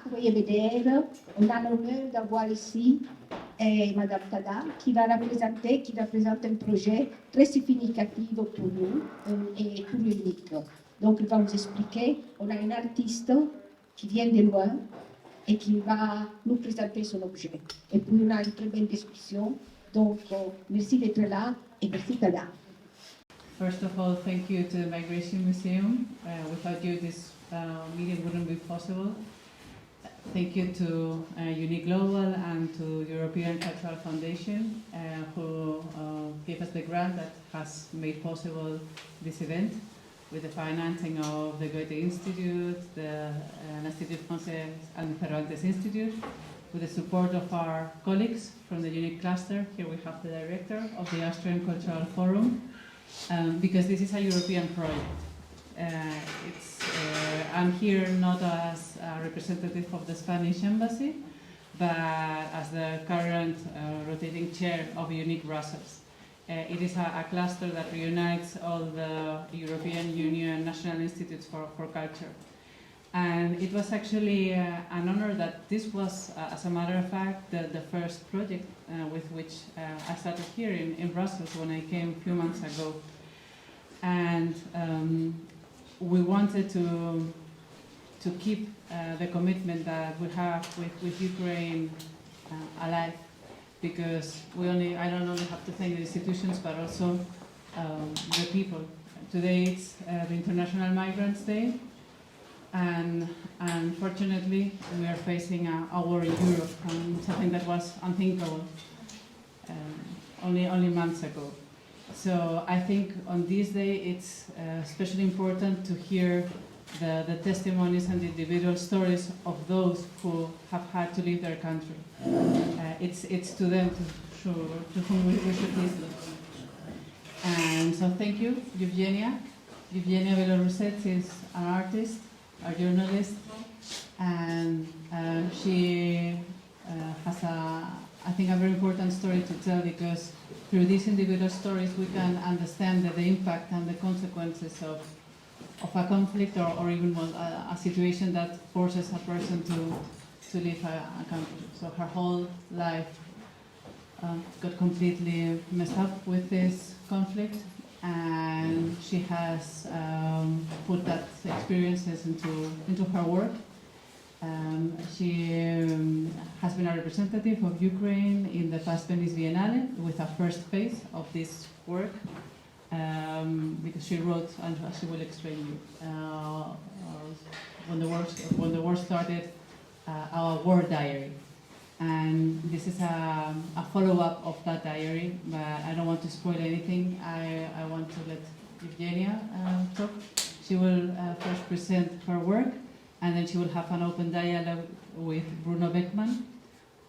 pouvez vedere, on a l'honneur d'avoir ici Madame Tada qui représente un projet très significatif pour nous et pour l'UNIC. Donc, il va vous expliquer, on a un artiste qui vient de loin et qui va nous présenter son objet. Et puis, on a une très belle discussion. Donc, merci d'être là et merci Tada. First of all, thank you to the Migration Museum. Without you, this meeting wouldn't be possible. Thank you to EUNIC Global and to European Cultural Foundation who gave us the grant that has made possible this event with the financing of the Goethe Institute, the Institut Français and Cervantes Institute, with the support of our colleagues from the EUNIC cluster. Here we have the director of the Austrian Cultural Forum, because this is a European project. I'm here not as a representative of the Spanish embassy, but as the current rotating chair of EUNIC Brussels. It is a cluster that reunites all the European Union National Institutes for Culture. And it was actually an honor that this was, as a matter of fact, the first project with which I started here in Brussels when I came a few months ago. And we wanted to keep the commitment that we have with Ukraine alive, because I don't only have to thank the institutions, but also the people. Today it's the International Migrants Day, and unfortunately we are facing a war in Europe, something that was unthinkable only months ago. So I think on this day it's especially important to hear the testimonies and the individual stories of those who have had to leave their country. It's to them to whom we should listen. And so thank you, Yevgenia. Yevgenia Belorusets is an artist, a journalist, and she has I think a very important story to tell, because through these individual stories we can understand the impact and the consequences of a conflict or even a situation that forces a person to leave a country. So her whole life got completely messed up with this conflict, and she has put that experiences into her work. She has been a representative of Ukraine in the past Venice Biennale with a first phase of this work, because she wrote, and she will explain you, when the war started, our war diary. And this is a follow-up of that diary, but I don't want to spoil anything. I want to let Yevgenia talk. She will first present her work, and then she will have an open dialogue with Bruno Beeckman,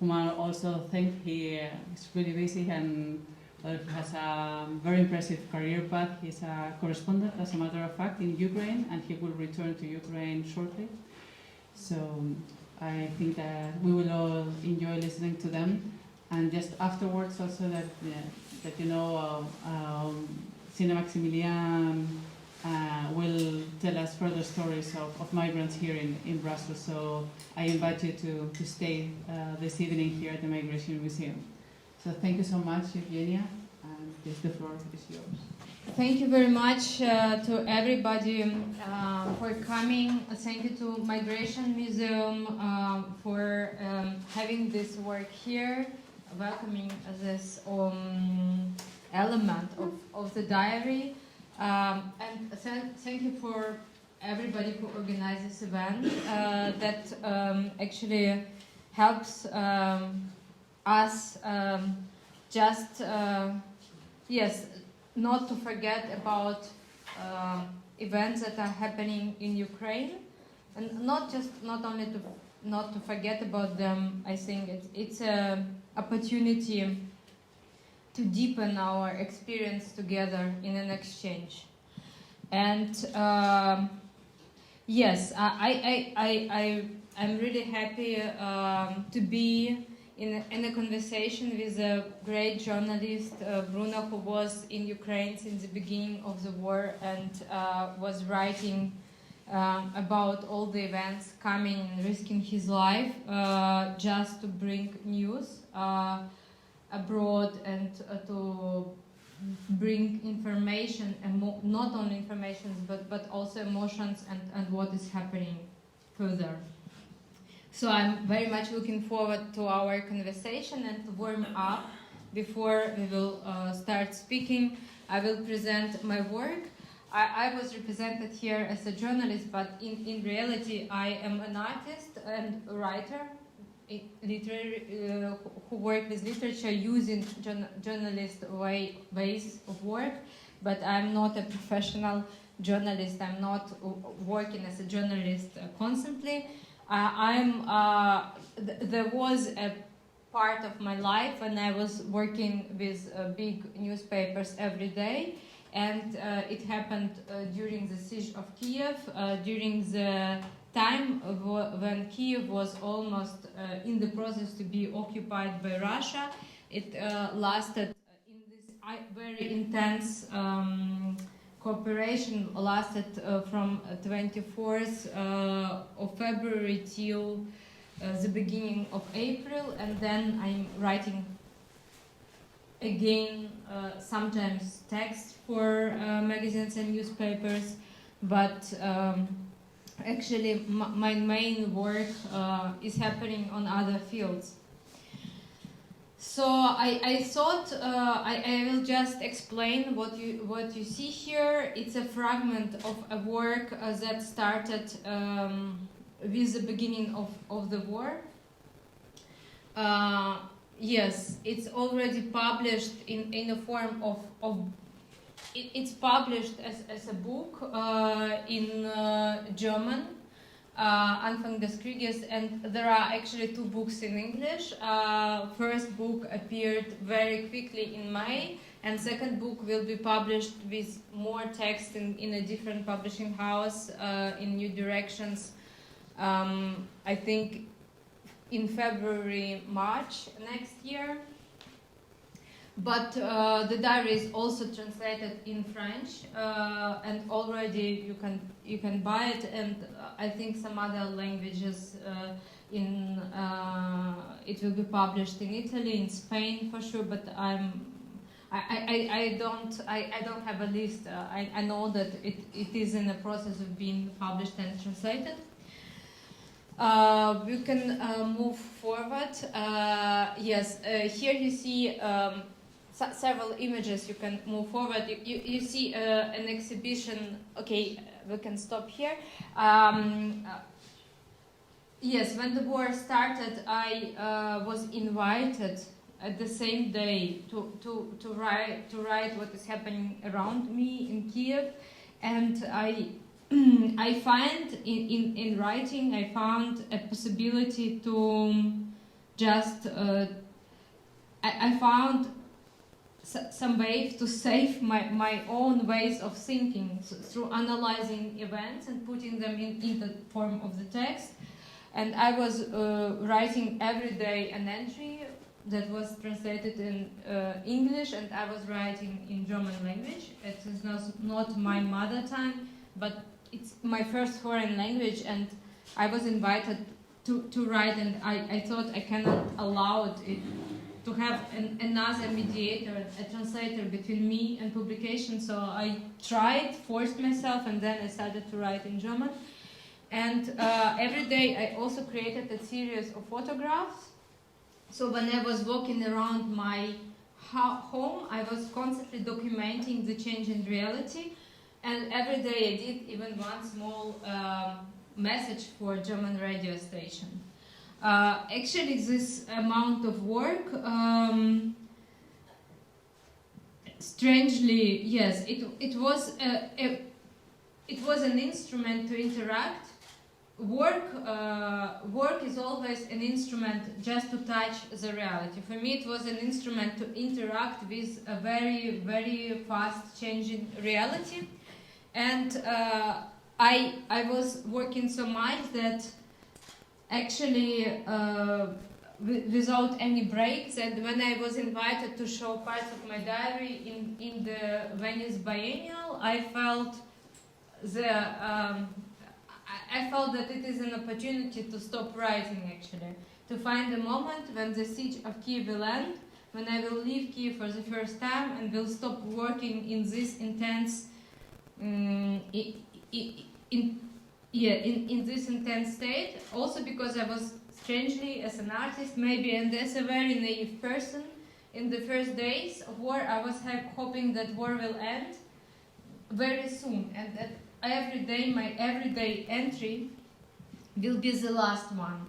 whom I also think he is really busy and he has a very impressive career path. He's a correspondent, as a matter of fact, in Ukraine, and he will return to Ukraine shortly. So I think that we will all enjoy listening to them. And just afterwards also that you know, Cine Maximilian will tell us further stories of migrants here in Brussels. So I invite you to stay this evening here at the Migration Museum. So thank you so much, Yevgenia, and the floor is yours. Thank you very much to everybody for coming. Thank you to Migration Museum for having this work here, welcoming this element of the diary. And thank you for everybody who organized this event that actually helps us not to forget about events that are happening in Ukraine, and not only not to forget about them. I think it's an opportunity to deepen our experience together in an exchange. And yes, I'm really happy to be in a conversation with a great journalist, Bruno, who was in Ukraine since the beginning of the war and was writing about all the events coming and risking his life just to bring news abroad and to bring information, and not only information but also emotions and what is happening further. So I'm very much looking forward to our conversation, and to warm up before we will start speaking, I will present my work. I was represented here as a journalist, but in reality I am an artist and a writer, who work with literature using journalist ways of work, but I'm not a professional journalist. I'm not working as a journalist constantly. There was a part of my life when I was working with big newspapers every day, and it happened during the siege of Kiev, during the time when Kiev was almost in the process to be occupied by Russia. It lasted in this very intense cooperation, lasted from 24th of February till the beginning of April, and then I'm writing again sometimes text for magazines and newspapers, but actually my main work is happening on other fields. So I thought I will just explain what you see here. It's a fragment of a work that started with the beginning of the war. Yes, it's already published in a form of it's published as a book in German, Anfang des Krieges, and there are actually 2 books in English. First book appeared very quickly in May, and second book will be published with more text in a different publishing house in New Directions, I think in February, March next year. But the diary is also translated in French, and already you can buy it, and I think some other languages. It will be published in Italy, in Spain for sure. But I don't have a list. I know that it is in the process of being published and translated. We can move forward. Yes, here you see several images. You can move forward. You see an exhibition. Okay, we can stop here. Yes, when the war started, I was invited at the same day to write what is happening around me in Kiev, and I find in writing, I found a possibility to just, I found some ways to save my own ways of thinking through analyzing events and putting them in the form of the text. And I was writing every day an entry that was translated in English, and I was writing in German language. It is not my mother tongue, but it's my first foreign language, and I was invited to write, and I thought I cannot allow it to have another mediator, a translator between me and publication, so I forced myself, and then I started to write in German. And every day I also created a series of photographs. So when I was walking around my home, I was constantly documenting the change in reality. And every day I did even one small message for a German radio station. Actually, this amount of work, strangely, yes, it was an instrument to interact. Work is always an instrument just to touch the reality. For me, it was an instrument to interact with a very, very fast changing reality. And I was working so much that actually without any breaks, and when I was invited to show parts of my diary in the Venice Biennial, I felt I felt that it is an opportunity to stop writing, actually, to find a moment when the siege of Kiev will end, when I will leave Kiev for the first time and will stop working in this intense, in this intense state. Also because I was strangely, as an artist, maybe, and as a very naive person, in the first days of war, I was hoping that war will end very soon, and that every day, my everyday entry will be the last one.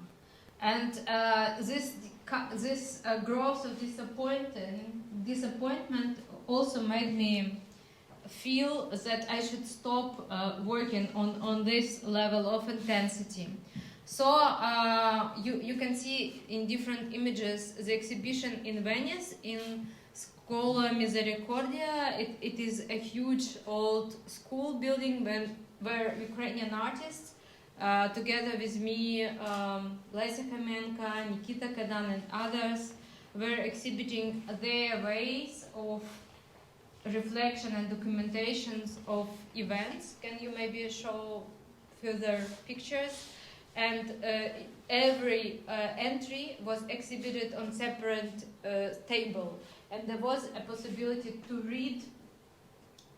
And this growth of disappointment also made me feel that I should stop working on this level of intensity. So you can see in different images the exhibition in Venice, in Scuola Misericordia. It is a huge old school building where Ukrainian artists, together with me, Lesa Kamenka, Nikita Kadan and others, were exhibiting their ways of reflection and documentations of events. Can you maybe show further pictures? And every entry was exhibited on separate table, and there was a possibility to read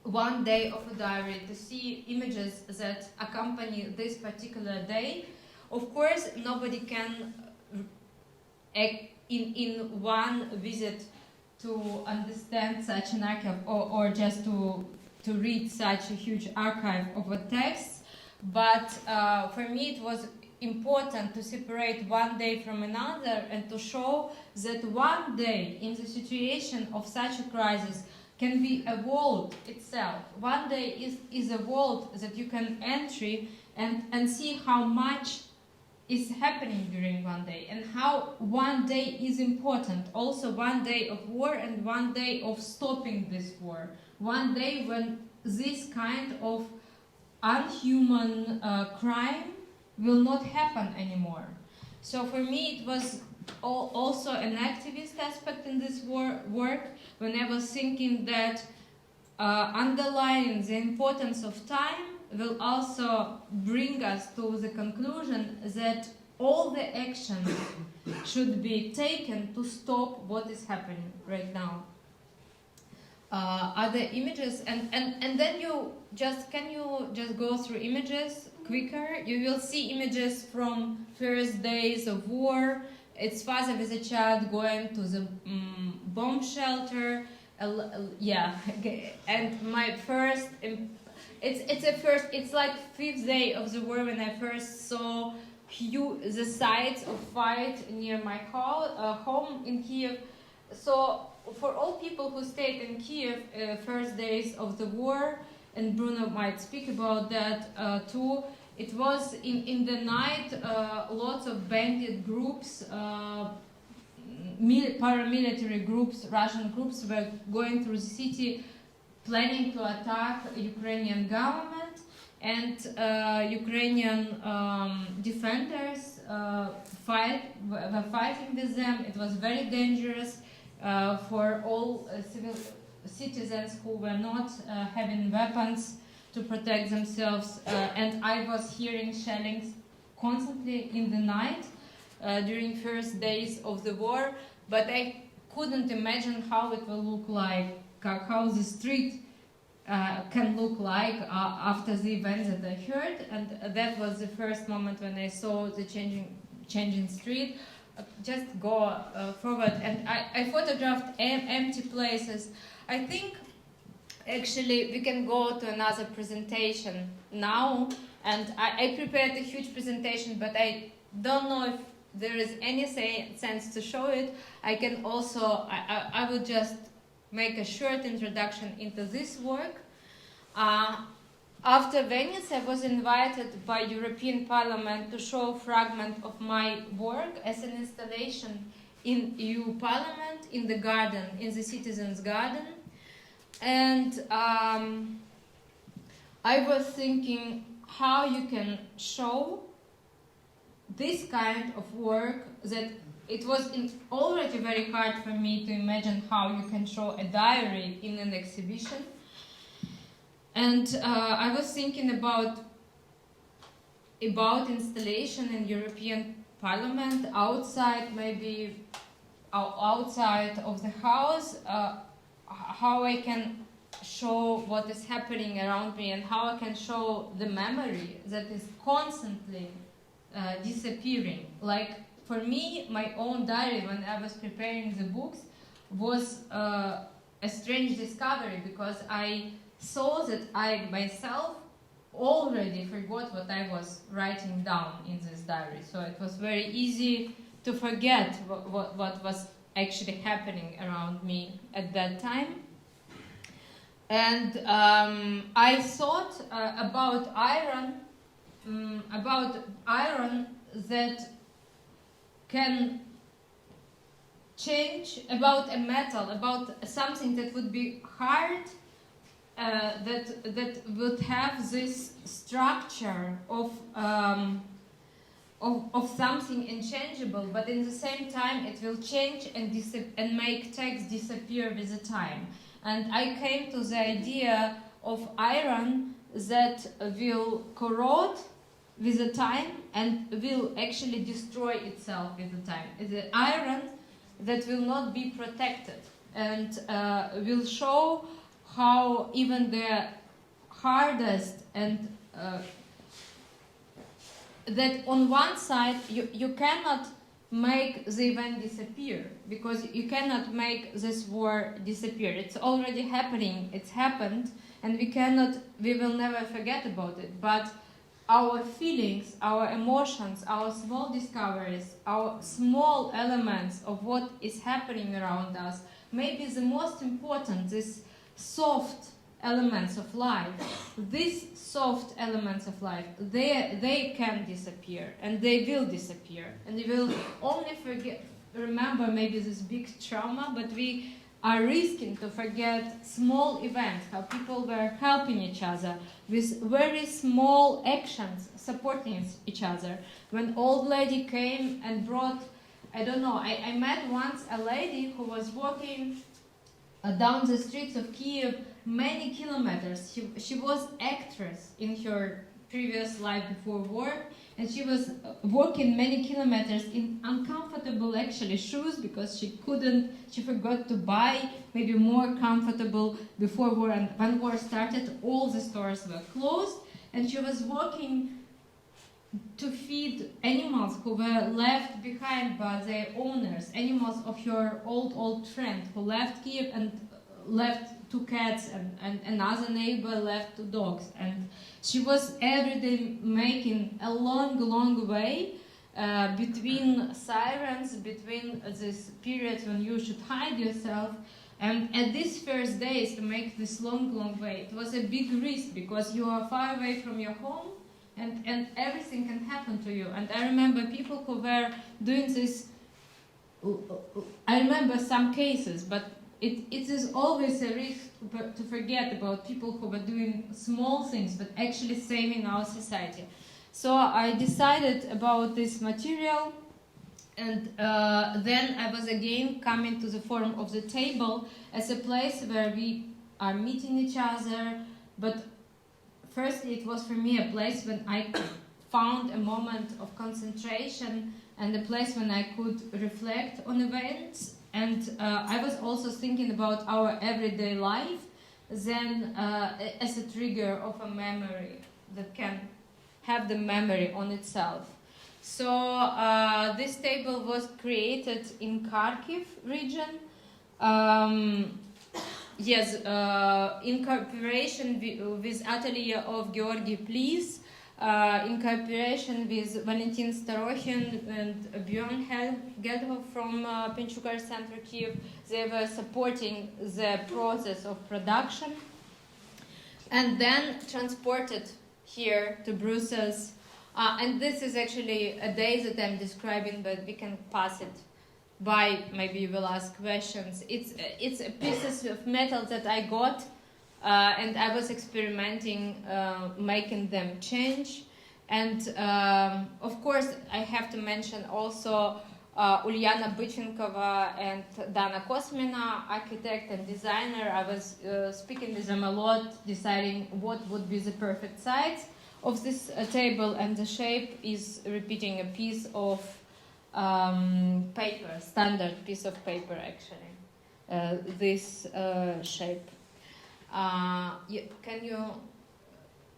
one day of a diary, to see images that accompany this particular day. Of course, nobody can in one visit to understand such an archive, or just to read such a huge archive of a text, but for me it was important to separate one day from another and to show that one day in the situation of such a crisis can be a world itself. One day is a world that you can enter and see how much is happening during one day, and how one day is important. Also one day of war and one day of stopping this war. One day when this kind of unhuman crime will not happen anymore. So for me it was also an activist aspect in this work, when I was thinking that underlying the importance of time will also bring us to the conclusion that all the actions should be taken to stop what is happening right now. Other images, and then can you just go through images quicker? You will see images from first days of war. It's father with a child going to the bomb shelter. Yeah, and my first. It's like 5th day of the war when I first saw the sites of fight near my home in Kiev. So for all people who stayed in Kiev first days of the war, and Bruno might speak about that too, it was in the night lots of bandit groups, paramilitary groups, Russian groups were going through the city planning to attack Ukrainian government, and Ukrainian defenders were fighting with them. It was very dangerous for all civil citizens who were not having weapons to protect themselves, and I was hearing shellings constantly in the night during first days of the war, but I couldn't imagine how it will look like, how the street can look like after the events that I heard, and that was the first moment when I saw the changing street. Just go forward, and I photographed empty places. I think actually we can go to another presentation now, and I prepared a huge presentation, but I don't know if there is any sense to show it. I can also, I will just make a short introduction into this work. After Venice, I was invited by European Parliament to show a fragment of my work as an installation in EU Parliament, in the garden, in the Citizens' Garden. And I was thinking how you can show this kind of work, that it was already very hard for me to imagine how you can show a diary in an exhibition. And I was thinking about about installation in European Parliament, outside, maybe outside of the house, how I can show what is happening around me and how I can show the memory that is constantly disappearing. Like for me, my own diary when I was preparing the books was a strange discovery, because I saw that I myself already forgot what I was writing down in this diary. So it was very easy to forget what was actually happening around me at that time. And I thought about iron that can change, about a metal, about something that would be hard, that would have this structure of something unchangeable, but in the same time it will change and make text disappear with the time. And I came to the idea of iron that will corrode with the time and will actually destroy itself with the time. The iron that will not be protected and will show how even the hardest and that on one side you cannot make the event disappear, because you cannot make this war disappear. It's already happening, it's happened, and we will never forget about it. But our feelings, our emotions, our small discoveries, our small elements of what is happening around us, maybe the most important, these soft elements of life. These soft elements of life, they can disappear, and they will disappear, and we will only remember maybe this big trauma, but we are risking to forget small events, how people were helping each other with very small actions, supporting each other. When old lady came and brought, I don't know, I met once a lady who was walking down the streets of Kiev many kilometers. She was actress in her previous life before war, and she was walking many kilometers in uncomfortable actually shoes, because she forgot to buy maybe more comfortable before war, and when war started all the stores were closed, and she was walking to feed animals who were left behind by their owners, animals of her old friend who left Kiev and left 2 cats, and another neighbor left 2 dogs. And she was every day making a long way between sirens, between this period when you should hide yourself. And at these first days to make this long way, it was a big risk, because you are far away from your home, and everything can happen to you. And I remember people who were doing this, I remember some cases, but it is always a risk to forget about people who were doing small things, but actually saving our society. So I decided about this material, and then I was again coming to the form of the table as a place where we are meeting each other, but firstly, it was for me a place when I found a moment of concentration and a place when I could reflect on events. And I was also thinking about our everyday life, then as a trigger of a memory that can have the memory on itself. So this table was created in Kharkiv region. Yes, in cooperation with Atelier of Georgy Please, in cooperation with Valentin Starokhin and Björn Geldhoff from Pinchukar Center Kiev. They were supporting the process of production, and then transported here to Brussels. And this is actually a day that I'm describing, but we can pass it by, maybe you will ask questions. It's pieces of metal that I got, and I was experimenting, making them change. And of course, I have to mention also Ulyana Bychenkova and Dana Kosmina, architect and designer. I was speaking with them a lot, deciding what would be the perfect sites. of this table, and the shape is repeating a piece of paper, standard piece of paper actually. This shape.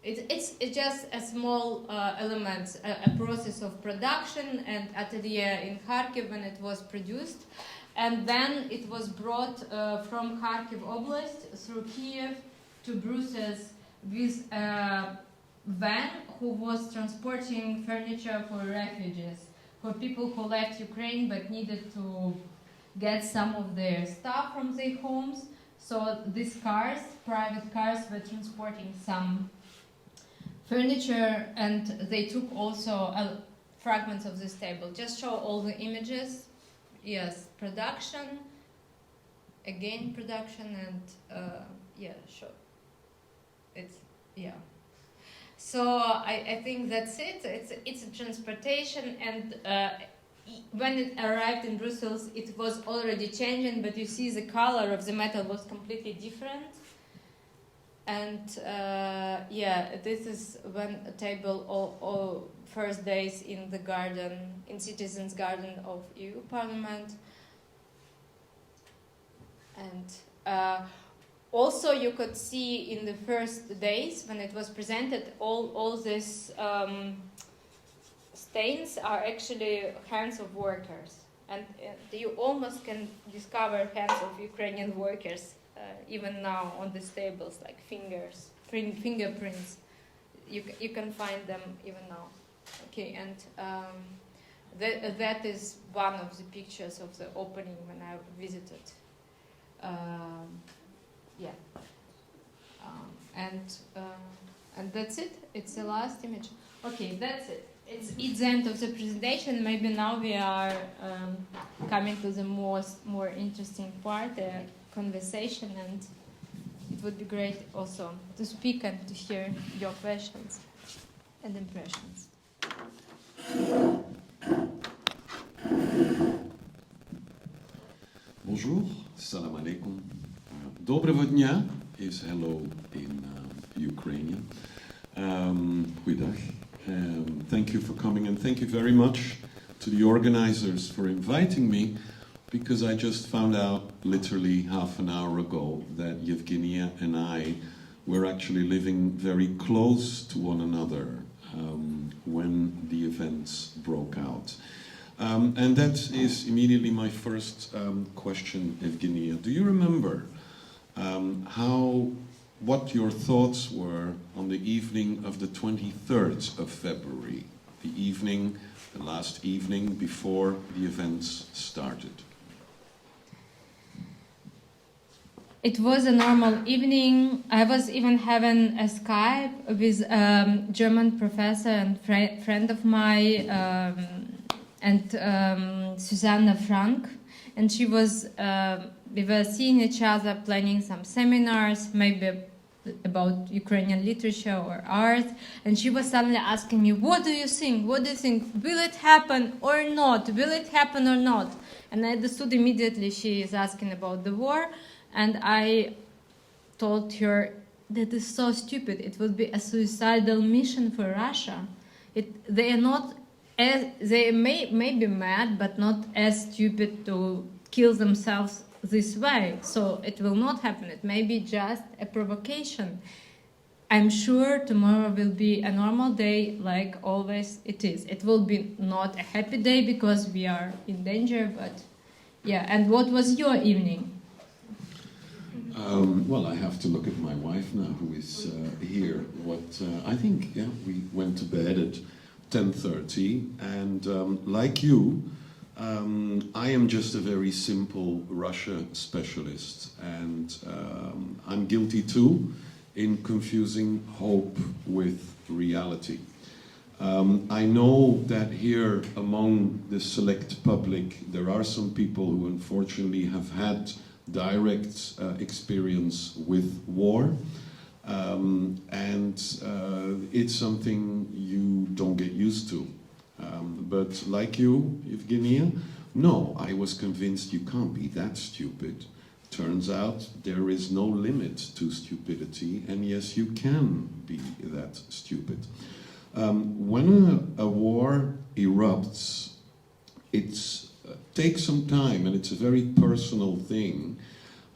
It's just a small element, a process of production and atelier in Kharkiv when it was produced, and then it was brought from Kharkiv Oblast through Kiev to Brussels with a van who was transporting furniture for refugees, for people who left Ukraine but needed to get some of their stuff from their homes. So these cars, private cars, were transporting some furniture, and they took also fragments of this table. Just show all the images. Yes, production, again production, and yeah, sure. It's, yeah. So I think that's it. It's a transportation, and when it arrived in Brussels, it was already changing, but you see the color of the metal was completely different. And yeah, this is when a table all first days in the garden, in Citizens' Garden of EU Parliament. And also you could see in the first days when it was presented, all these stains are actually hands of workers. And you almost can discover hands of Ukrainian workers even now on these tables, like fingerprints. You can find them even now. Okay, and that is one of the pictures of the opening when I visited. Yeah, and that's it. It's the last image. Okay, that's it. It's the end of the presentation. Maybe now we are coming to the more interesting part, the conversation, and it would be great also to speak and to hear your questions and impressions. Bonjour, salam alaikum. Доброго дня is hello in Ukrainian. Goeiedag. Thank you for coming, and thank you very much to the organizers for inviting me, because I just found out literally half an hour ago that Yevgenia and I were actually living very close to one another when the events broke out. And that is immediately my first question, Yevgenia. Do you remember what your thoughts were on the evening of the 23rd of February, the last evening before the events started? It was a normal evening. I was even having a Skype with a German professor and friend of mine, and Susanna Frank, and she was. We were seeing each other, planning some seminars, maybe about Ukrainian literature or art, and she was suddenly asking me, "What do you think? What do you think? Will it happen or not? Will it happen or not?" And I understood immediately she is asking about the war. And I told her that is so stupid. It would be a suicidal mission for Russia. They are not they may be mad, but not as stupid to kill themselves this way. So it will not happen. It may be just a provocation. I'm sure tomorrow will be a normal day, like always it is. It will be not a happy day because we are in danger, but yeah. And what was your evening? Well, I have to look at my wife now, who is here. I think, yeah, we went to bed at 10:30, and like you, I am just a very simple Russia specialist, and I'm guilty too in confusing hope with reality. I know that here among the select public there are some people who unfortunately have had direct experience with war, and it's something you don't get used to. But like you, Yevgenia, no, I was convinced you can't be that stupid turns out there is no limit to stupidity, and yes, you can be that stupid. When a war erupts, it takes some time, and it's a very personal thing,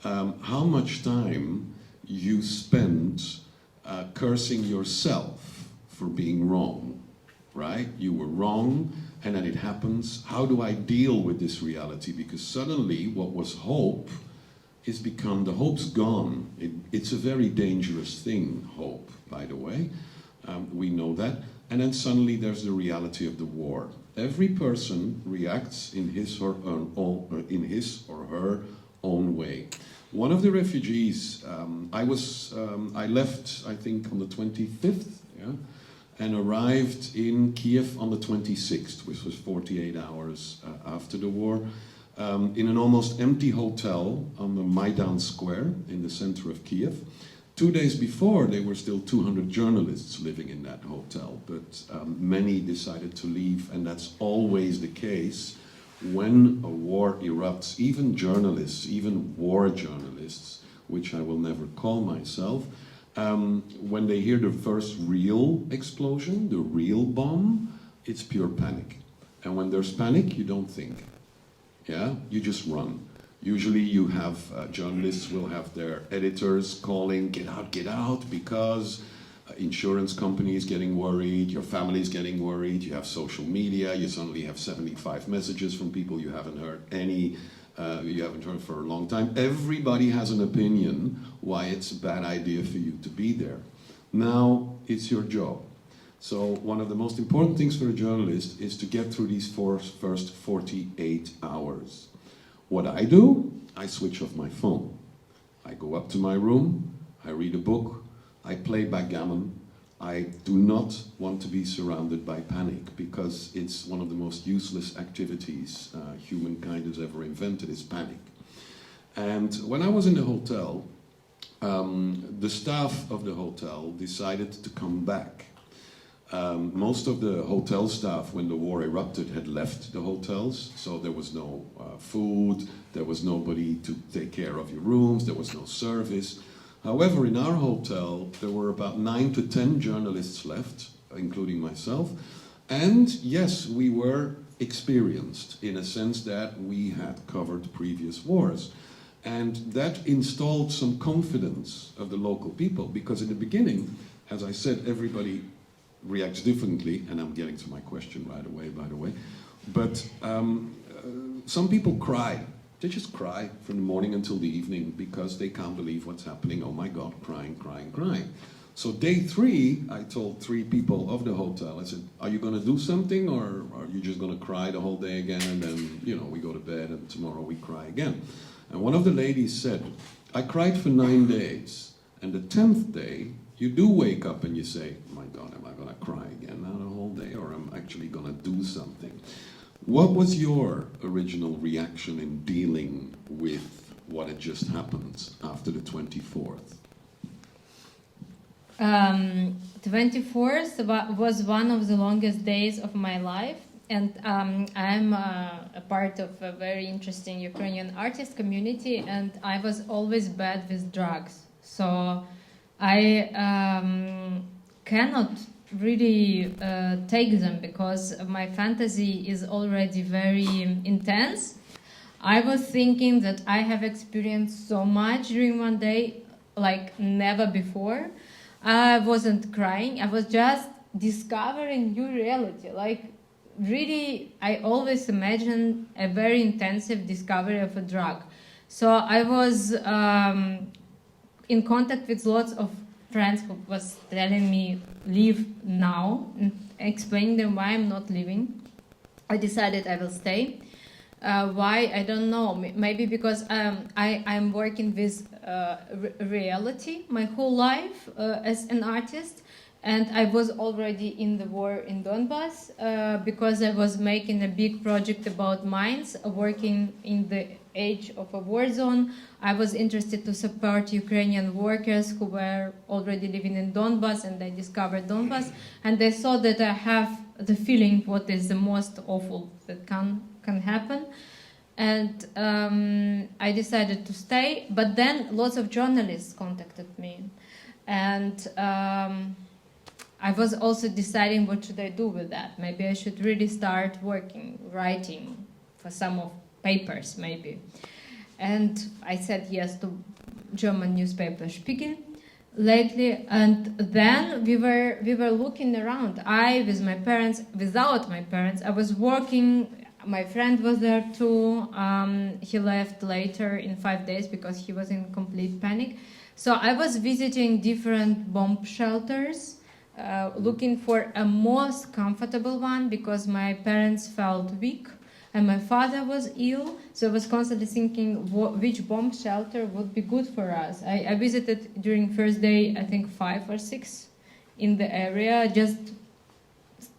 how much time you spend cursing yourself for being wrong, right? You were wrong, and then it happens. How do I deal with this reality? Because suddenly what was hope is become, the hope's gone. It's a very dangerous thing, hope, by the way. We know that. And then suddenly there's the reality of the war. Every person reacts in his or her own way. One of the refugees, I left, I think, on the 25th, yeah, and arrived in Kiev on the 26th, which was 48 hours after the war, in an almost empty hotel on the Maidan Square in the center of Kiev. 2 days before, there were still 200 journalists living in that hotel, but many decided to leave, and that's always the case when a war erupts. Even journalists, even war journalists, which I will never call myself, when they hear the first real explosion, the real bomb, it's pure panic. And when there's panic, you don't think. Yeah, you just run. Usually you have, journalists will have their editors calling, get out, because insurance companies getting worried, your family's getting worried, you have social media, you suddenly have 75 messages from people you haven't heard for a long time. Everybody has an opinion why it's a bad idea for you to be there. Now, it's your job. So one of the most important things for a journalist is to get through these first 48 hours. What I do, I switch off my phone. I go up to my room, I read a book, I play backgammon. I do not want to be surrounded by panic, because it's one of the most useless activities humankind has ever invented, is panic. And when I was in the hotel, the staff of the hotel decided to come back. Most of the hotel staff, when the war erupted, had left the hotels, so there was no food, there was nobody to take care of your rooms, there was no service. However, in our hotel, there were about 9 to 10 journalists left, including myself, and yes, we were experienced in a sense that we had covered previous wars. And that installed some confidence of the local people, because in the beginning, as I said, everybody reacts differently, and I'm getting to my question right away, by the way, but some people cry. They just cry from the morning until the evening because they can't believe what's happening. Oh my God, crying, crying, crying. So day 3, I told 3 people of the hotel, I said, are you going to do something, or are you just going to cry the whole day again, and then, you know, we go to bed and tomorrow we cry again? And one of the ladies said, I cried for 9 days, and the 10th day, you do wake up and you say, my God, am I going to cry again now the whole day, or am I actually going to do something? What was your original reaction in dealing with what had just happened after the 24th? 24th was one of the longest days of my life, and I'm a part of a very interesting Ukrainian artist community, and I was always bad with drugs. So I cannot really take them because my fantasy is already very intense. I was thinking that I have experienced so much during one day like never before. I wasn't crying, I was just discovering new reality. Like really, I always imagined a very intensive discovery of a drug. So I was in contact with lots of friends who was telling me, leave now, and explaining them why I'm not leaving. I decided I will stay. Why? I don't know. Maybe because I'm working with reality my whole life as an artist, and I was already in the war in Donbass because I was making a big project about mines, working in the age of a war zone. I was interested to support Ukrainian workers who were already living in Donbass, and I discovered Donbass, and I saw that I have the feeling what is the most awful that can happen. and I decided to stay. But then lots of journalists contacted me, and I was also deciding what should I do with that. Maybe I should really start writing for some of papers, maybe. And I said yes to German newspaper Spiegel lately, and then we were looking around. I with my parents, without my parents, I was working. My friend was there too. He left later in 5 days because he was in complete panic. So I was visiting different bomb shelters, looking for a most comfortable one because my parents felt weak and my father was ill. So I was constantly thinking which bomb shelter would be good for us. I visited during first day, I think 5 or 6 in the area, just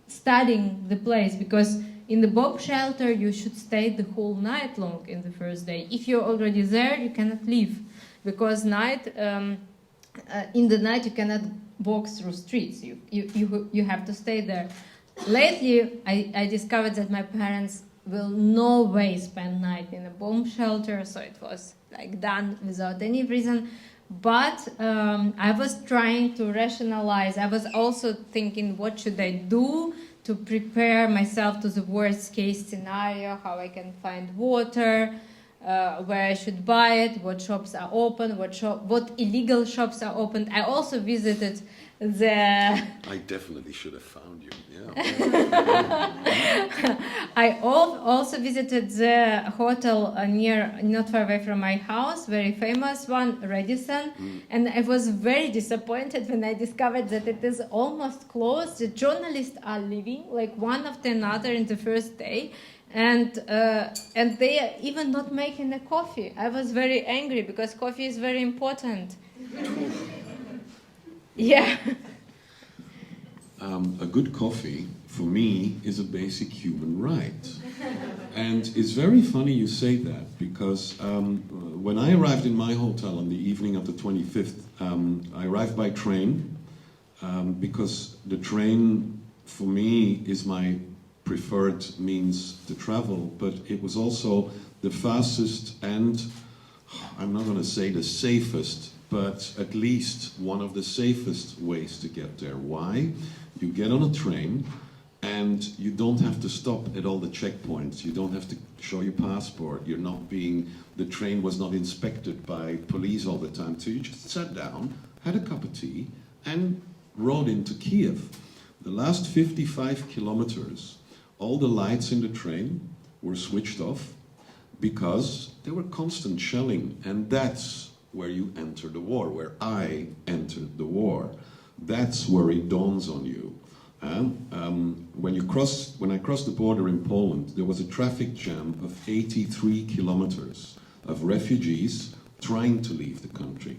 studying the place, because in the bomb shelter you should stay the whole night long in the first day. If you're already there, you cannot leave, because in the night you cannot walk through streets. You have to stay there. Lately, I discovered that my parents will no way spend night in a bomb shelter, so it was like done without any reason. But I was trying to rationalize. I was also thinking, what should I do to prepare myself to the worst case scenario, how I can find water, where I should buy it, what shops are open, what illegal shops are open. I also visited the... I definitely should have found you, yeah. I also visited the hotel not far away from my house, very famous one, Radisson, and I was very disappointed when I discovered that it is almost closed. The journalists are leaving, like one after another in the first day, and they are even not making a coffee. I was very angry because coffee is very important. Yeah. A good coffee, for me, is a basic human right. And it's very funny you say that, because when I arrived in my hotel on the evening of the 25th, I arrived by train, because the train, for me, is my preferred means to travel, but it was also the fastest and, I'm not going to say the safest, but at least one of the safest ways to get there. Why? You get on a train and you don't have to stop at all the checkpoints. You don't have to show your passport. The train was not inspected by police all the time. So you just sat down, had a cup of tea, and rode into Kiev. The last 55 kilometers, all the lights in the train were switched off because there were constant shelling, and that's where you enter the war, where I entered the war. That's where it dawns on you. When I crossed the border in Poland, there was a traffic jam of 83 kilometers of refugees trying to leave the country.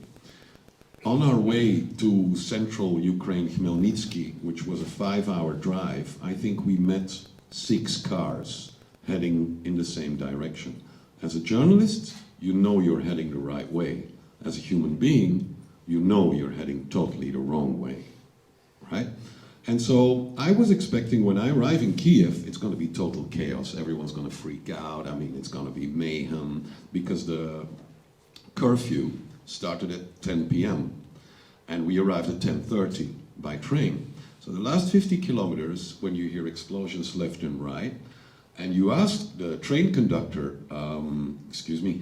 On our way to central Ukraine, Khmelnytsky, which was a 5-hour drive, I think we met 6 cars heading in the same direction. As a journalist, you know you're heading the right way. As a human being, you know you're heading totally the wrong way, right? And so I was expecting when I arrive in Kiev, it's going to be total chaos. Everyone's going to freak out. I mean, it's going to be mayhem, because the curfew started at 10 p.m. and we arrived at 10:30 by train. So the last 50 kilometers, when you hear explosions left and right, and you ask the train conductor, excuse me,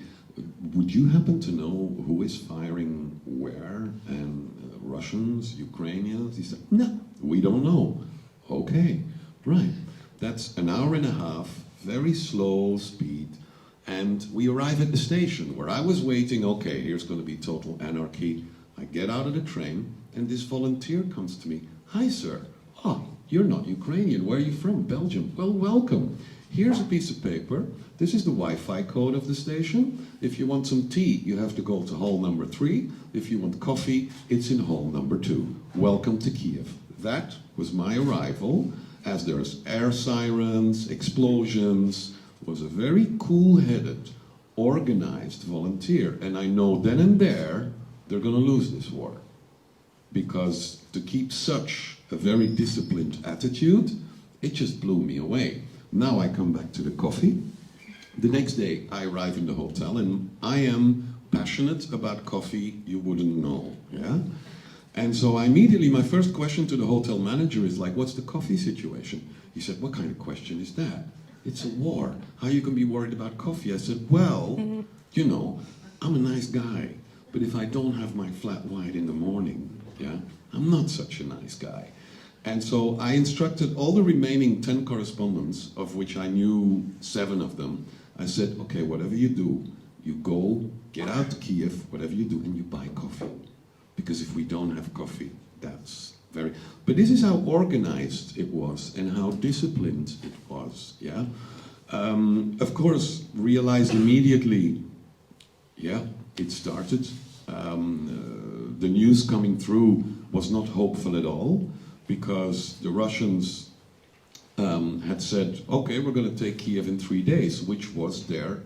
would you happen to know who is firing where? And Russians, Ukrainians? He said, no, we don't know. Okay, right. That's an hour and a half, very slow speed. And we arrive at the station where I was waiting. Okay, here's going to be total anarchy. I get out of the train and this volunteer comes to me. Hi, sir. Oh, you're not Ukrainian. Where are you from? Belgium. Well, welcome. Here's a piece of paper. This is the Wi-Fi code of the station. If you want some tea, you have to go to hall number 3. If you want coffee, it's in hall number 2. Welcome to Kiev. That was my arrival, as there's air sirens, explosions. Was a very cool-headed, organized volunteer. And I know then and there, they're going to lose this war. Because to keep such a very disciplined attitude, it just blew me away. Now I come back to the coffee. The next day, I arrive in the hotel, and I am passionate about coffee you wouldn't know, yeah? And so my first question to the hotel manager is like, what's the coffee situation? He said, what kind of question is that? It's a war. How you can be worried about coffee? I said, well, you know, I'm a nice guy, but if I don't have my flat white in the morning, yeah, I'm not such a nice guy. And so I instructed all the remaining 10 correspondents, of which I knew 7 of them. I said, okay, whatever you do, you go, get out to Kiev, whatever you do, and you buy coffee. Because if we don't have coffee, that's very... But this is how organized it was and how disciplined it was, yeah? Of course, realized immediately, yeah, it started. The news coming through was not hopeful at all, because the Russians had said, okay, we're going to take Kiev in 3 days, which was their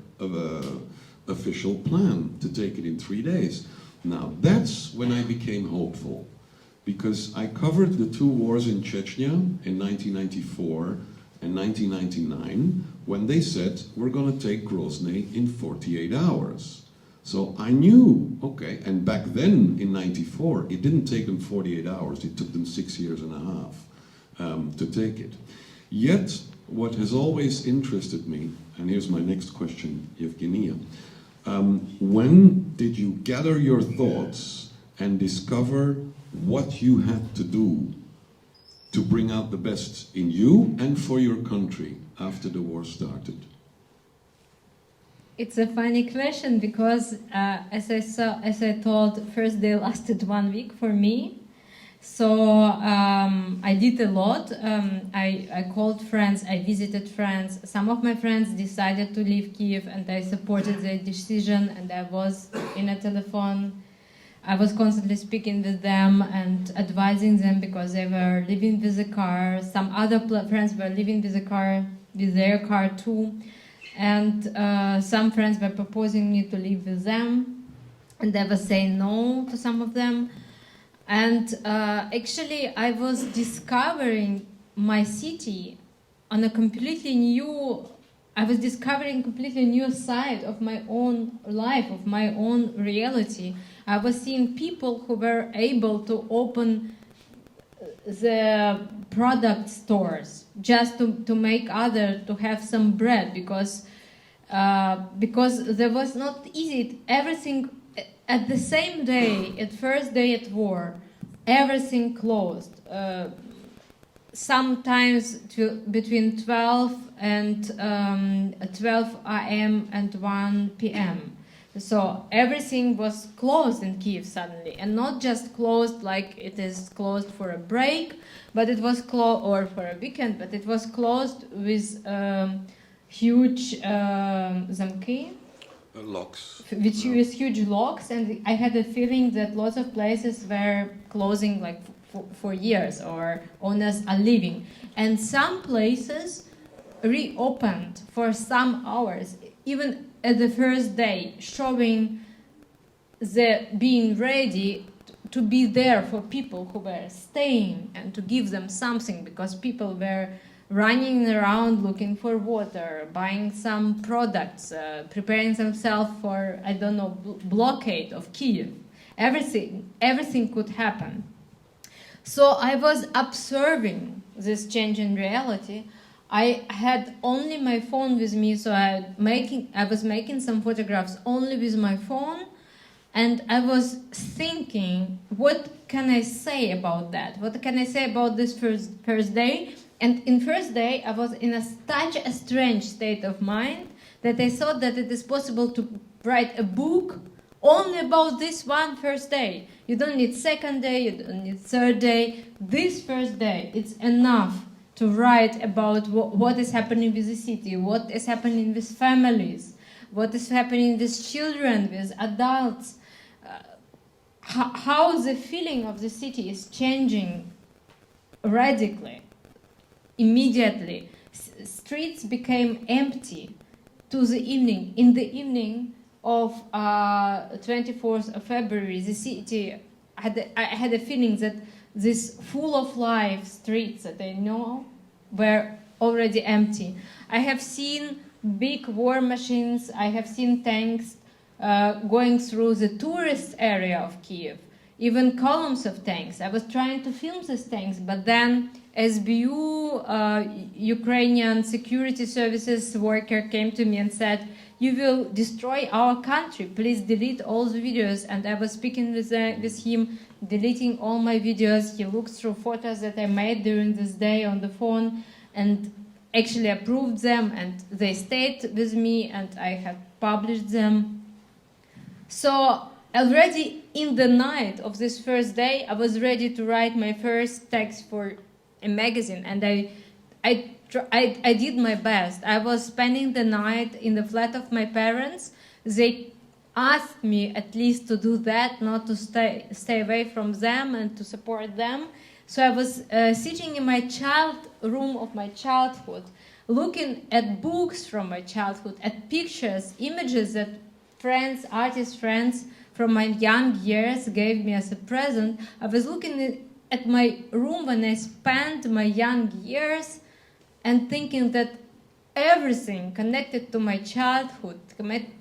official plan, to take it in 3 days. Now, that's when I became hopeful, because I covered the 2 wars in Chechnya in 1994 and 1999, when they said, we're going to take Grozny in 48 hours. So I knew, okay, and back then in 94, it didn't take them 48 hours, it took them 6 years and a half to take it. Yet, what has always interested me, and here's my next question, Yevgenia, when did you gather your thoughts and discover what you had to do to bring out the best in you and for your country after the war started? It's a funny question because, as I told, first day lasted 1 week for me. So I did a lot. I called friends, I visited friends. Some of my friends decided to leave Kiev, and I supported their decision. And I was in a telephone. I was constantly speaking with them and advising them because they were living with a car. Some other friends were living with a car, with their car too. And some friends were proposing me to live with them, and I was saying no to some of them. And actually, I was discovering my city on a completely new. I was discovering a completely new side of my own life, of my own reality. I was seeing people who were able to open the product stores just to make to have some bread, because there was not easy. Everything at the same day, at first day at war, everything closed. Sometimes between 12 and 12 a.m. and 1 p.m. So everything was closed in Kiev suddenly, and not just closed like it is closed for a break, but it was closed, or for a weekend, but it was closed with huge zamki, Locks. which use huge locks, and I had a feeling that lots of places were closing like for years, or owners are leaving, and some places reopened for some hours, even at the first day, showing the being ready to be there for people who were staying and to give them something, because people were running around looking for water, buying some products, preparing themselves for, I don't know, blockade of Kiev. Everything could happen. So I was observing this change in reality. I had only my phone with me, so I was making some photographs only with my phone, and I was thinking, what can I say about that? What can I say about this first day? And in first day, I was in such a strange state of mind that I thought that it is possible to write a book only about this one first day. You don't need second day, you don't need third day. This first day, it's enough to write about what is happening with the city, what is happening with families, what is happening with children, with adults, how the feeling of the city is changing radically, immediately. Streets became empty to the evening. In the evening of 24th of February, the city, I had a feeling that these full of life streets that I know were already empty. I have seen big war machines. I have seen tanks going through the tourist area of Kiev, even columns of tanks. I was trying to film these tanks, but then SBU, Ukrainian security services worker, came to me and said, "You will destroy our country, please delete all the videos." And I was speaking with him, deleting all my videos. He looked through photos that I made during this day on the phone and actually approved them, and they stayed with me, and I have published them. So already in the night of this first day, I was ready to write my first text for a magazine, and I did my best. I was spending the night in the flat of my parents. They asked me at least to do that, not to stay away from them and to support them. So I was sitting in my room of my childhood, looking at books from my childhood, at pictures, images that friends, artist friends from my young years gave me as a present. I was looking at my room when I spent my young years and thinking that everything connected to my childhood,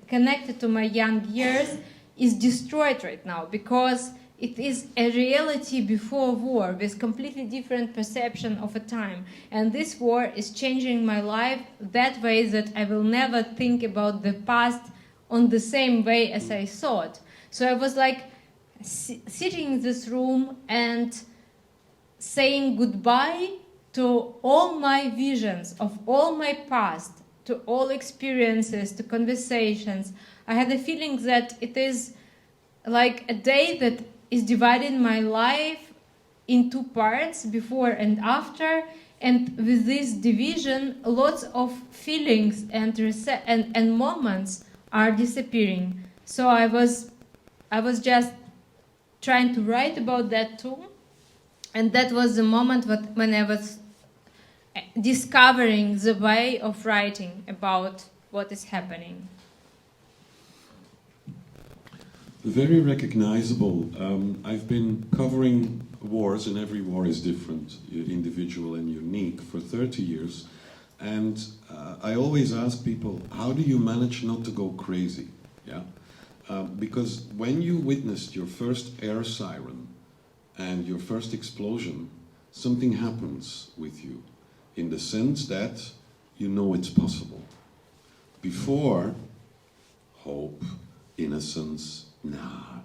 connected to my young years, is destroyed right now, because it is a reality before war with completely different perception of a time. And this war is changing my life that way that I will never think about the past on the same way as I thought. So I was like sitting in this room and saying goodbye to all my visions of all my past, to all experiences, to conversations. I had a feeling that it is like a day that is dividing my life in two parts, before and after, and with this division, lots of feelings and moments are disappearing. So I was just trying to write about that too, and that was the moment when I was discovering the way of writing about what is happening. Very recognizable. I've been covering wars, and every war is different, individual and unique, for 30 years. And I always ask people, how do you manage not to go crazy? Yeah, because when you witnessed your first air siren and your first explosion, something happens with you, in the sense that you know it's possible. Before, hope, innocence, nah,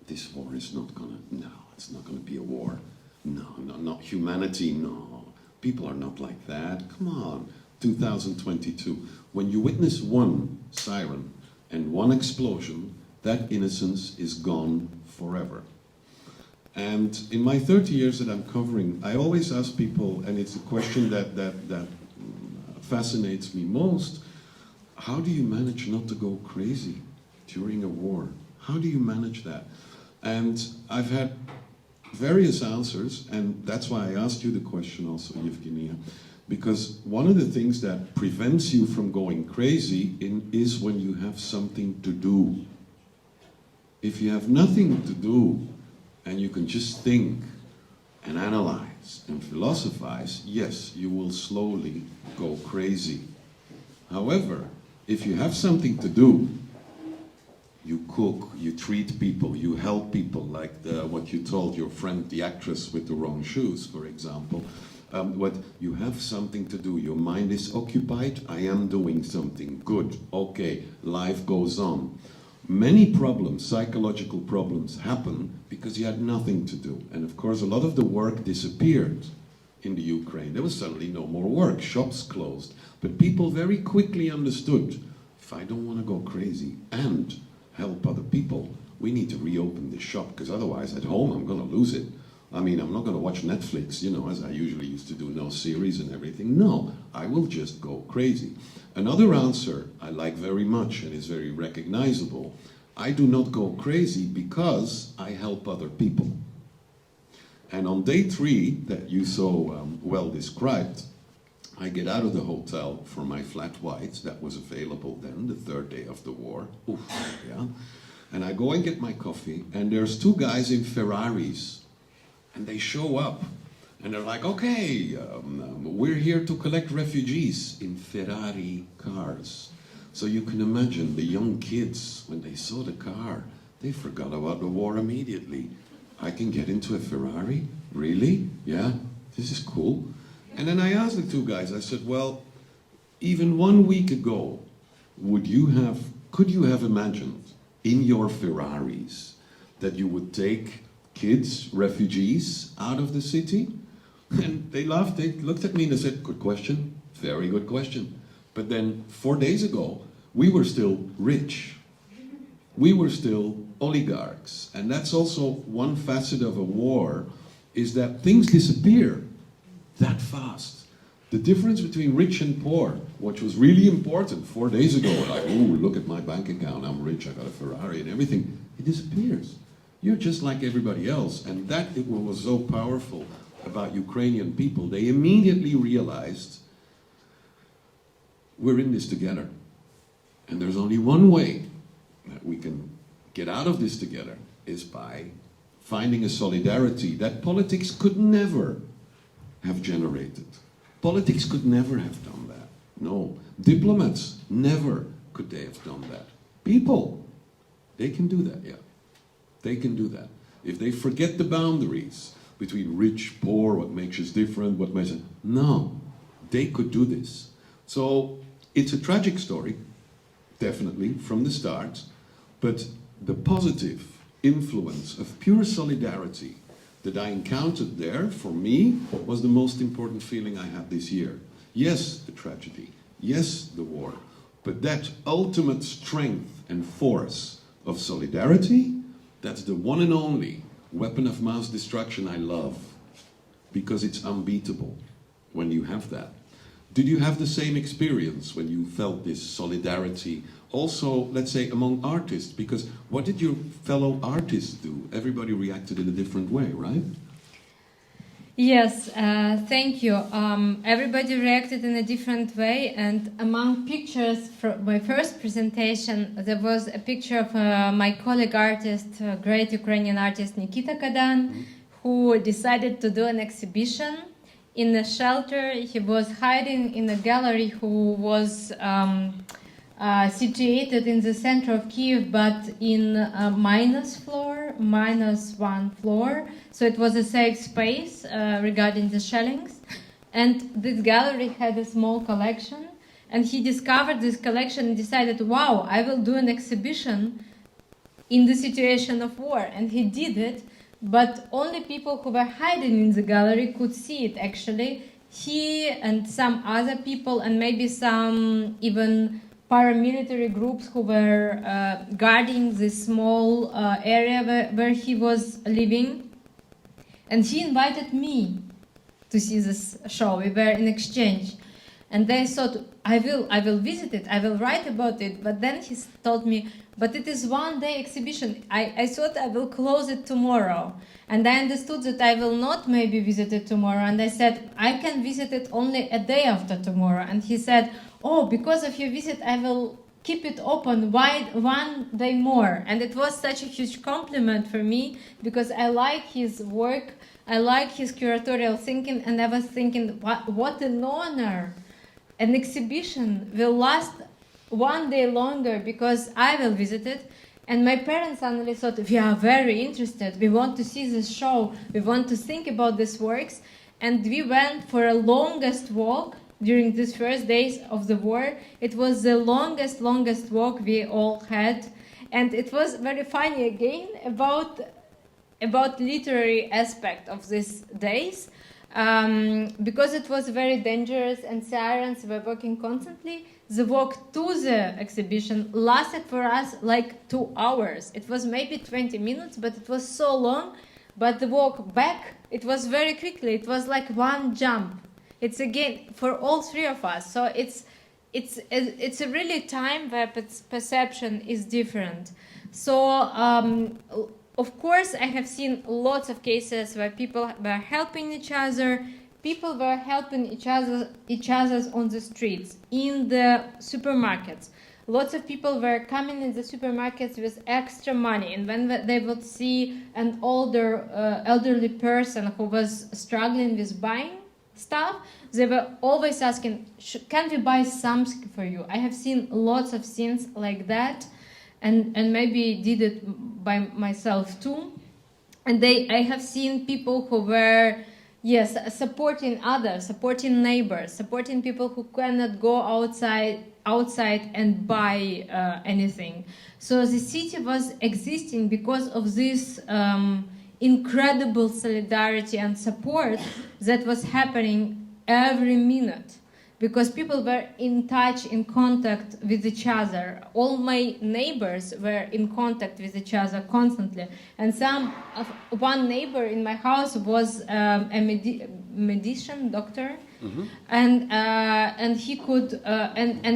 this war is not gonna, no, it's not gonna be a war. No, not humanity, no. People are not like that. Come on, 2022. When you witness one siren and one explosion, that innocence is gone forever. And in my 30 years that I'm covering, I always ask people, and it's a question that fascinates me most, how do you manage not to go crazy during a war? How do you manage that? And I've had various answers, and that's why I asked you the question also, Yevgenia, because one of the things that prevents you from going crazy is when you have something to do. If you have nothing to do, and you can just think and analyze and philosophize, yes, you will slowly go crazy. However, if you have something to do, you cook, you treat people, you help people, like what you told your friend, the actress with the wrong shoes, for example. What you have something to do, your mind is occupied, I am doing something, good, okay, life goes on. Many problems, psychological problems, happen because you had nothing to do. And of course, a lot of the work disappeared in the Ukraine. There was suddenly no more work, shops closed. But people very quickly understood, if I don't want to go crazy and help other people, we need to reopen this shop, because otherwise at home I'm going to lose it. I mean, I'm not going to watch Netflix, you know, as I usually used to do, no series and everything. No, I will just go crazy. Another answer I like very much and is very recognizable, I do not go crazy because I help other people. And on day 3, that you so well described, I get out of the hotel for my flat white that was available then, the 3rd day of the war. Oof, yeah. And I go and get my coffee, and there's 2 guys in Ferraris, and they show up. And they're like, okay, we're here to collect refugees in Ferrari cars. So you can imagine the young kids, when they saw the car, they forgot about the war immediately. I can get into a Ferrari? Really? Yeah, this is cool. And then I asked the two guys, I said, well, even 1 week ago, could you have imagined in your Ferraris that you would take kids, refugees, out of the city? And they laughed, they looked at me and they said, good question, very good question. But then 4 days ago, we were still rich. We were still oligarchs. And that's also one facet of a war, is that things disappear that fast. The difference between rich and poor, which was really important 4 days ago, like, ooh, look at my bank account, I'm rich, I got a Ferrari and everything, it disappears. You're just like everybody else. And that it was so powerful about Ukrainian people. They immediately realized, we're in this together. And there's only one way that we can get out of this together, is by finding a solidarity that politics could never have generated. Politics could never have done that. No. Diplomats, never could they have done that. People, they can do that, yeah. They can do that. If they forget the boundaries between rich, poor, what makes us different, what makes us... No, they could do this. So it's a tragic story, definitely, from the start, but the positive influence of pure solidarity that I encountered there, for me, was the most important feeling I had this year. Yes, the tragedy, yes, the war, but that ultimate strength and force of solidarity, that's the one and only weapon of mass destruction I love, because it's unbeatable when you have that. Did you have the same experience when you felt this solidarity? Also, let's say, among artists, because what did your fellow artists do? Everybody reacted in a different way, right? Yes, thank you. Everybody reacted in a different way, and among pictures from my first presentation, there was a picture of my colleague artist, great Ukrainian artist Nikita Kadan, who decided to do an exhibition in a shelter. He was hiding in a gallery who was situated in the center of Kiev, but in a -1 floor. So it was a safe space regarding the shellings. And this gallery had a small collection. And he discovered this collection and decided, wow, I will do an exhibition in the situation of war. And he did it, but only people who were hiding in the gallery could see it, actually. He and some other people, and maybe some even paramilitary groups who were guarding this small area where he was living. And he invited me to see this show. We were in exchange. And they thought, I will visit it, I will write about it. But then he told me, but it is one-day exhibition. I thought I will close it tomorrow. And I understood that I will not maybe visit it tomorrow. And I said, I can visit it only a day after tomorrow. And he said, oh, because of your visit, I will keep it open wide 1 day more. And it was such a huge compliment for me, because I like his work, I like his curatorial thinking, and I was thinking, what an honor. An exhibition will last 1 day longer because I will visit it. And my parents suddenly thought, we are very interested, we want to see this show, we want to think about these works. And we went for a longest walk during these first days of the war. It was the longest walk we all had. And it was very funny again about literary aspect of these days. Because it was very dangerous and sirens were working constantly, the walk to the exhibition lasted for us like 2 hours. It was maybe 20 minutes, but it was so long. But the walk back, it was very quickly. It was like one jump. It's again for all three of us. So it's a really time where perception is different. So of course, I have seen lots of cases where people were helping each other. People were helping each other on the streets, in the supermarkets. lots of people were coming in the supermarkets with extra money, and when they would see an older elderly person who was struggling with buying stuff, they were always asking, can we buy something for you? I have seen lots of scenes like that, and maybe did it by myself too. And I have seen people who were, yes, supporting others, supporting neighbors, supporting people who cannot go outside and buy anything. So the city was existing because of this incredible solidarity and support that was happening every minute, because people were in touch, in contact with each other. All my neighbors were in contact with each other constantly. And one neighbor in my house was a medicine doctor, and he could